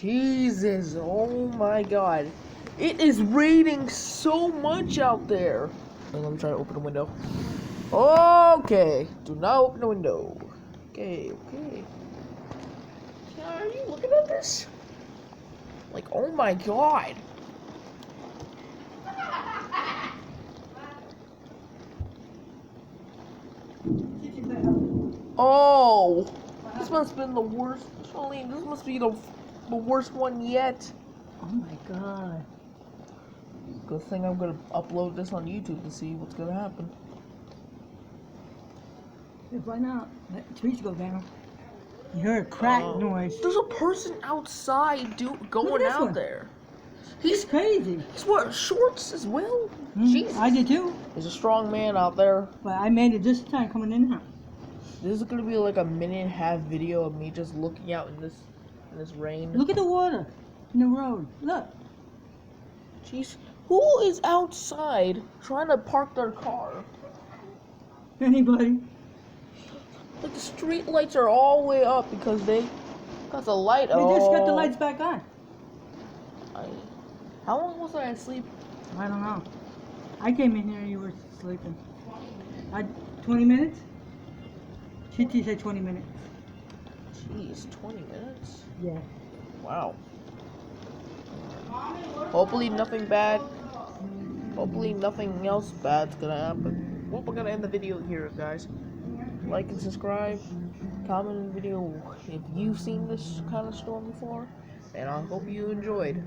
Jesus, oh my god. It is raining so much out there. Let me try to open the window. Okay, do not open the window. Okay. Are you looking at this? Like, oh my god. Oh, this must have been the worst. Charlene, this must be the worst one yet. Oh my god. Good thing I'm gonna upload this on YouTube to see what's gonna happen. Why not? Let the trees go down. You heard a crack noise. There's a person outside going this out one. there. He's crazy. He's wearing shorts as well. Jesus. I did too. There's a strong man out there. But I made it this time coming in now. This is gonna be like a minute and a half video of me just looking out in this rain. Look at the water in the road. Look. Jeez, who is outside trying to park their car? Anybody? Like the street lights are all the way up because they got the light. They just got the lights back on. How long was I asleep? I don't know. I came in here and you were sleeping. 20 minutes? Chichi said 20 minutes. Jeez, 20 minutes? Yeah. Wow. Hopefully nothing bad. Hopefully nothing else bad's gonna happen. Well, we're gonna end the video here, guys. Like and subscribe. Comment in the video if you've seen this kind of storm before. And I hope you enjoyed.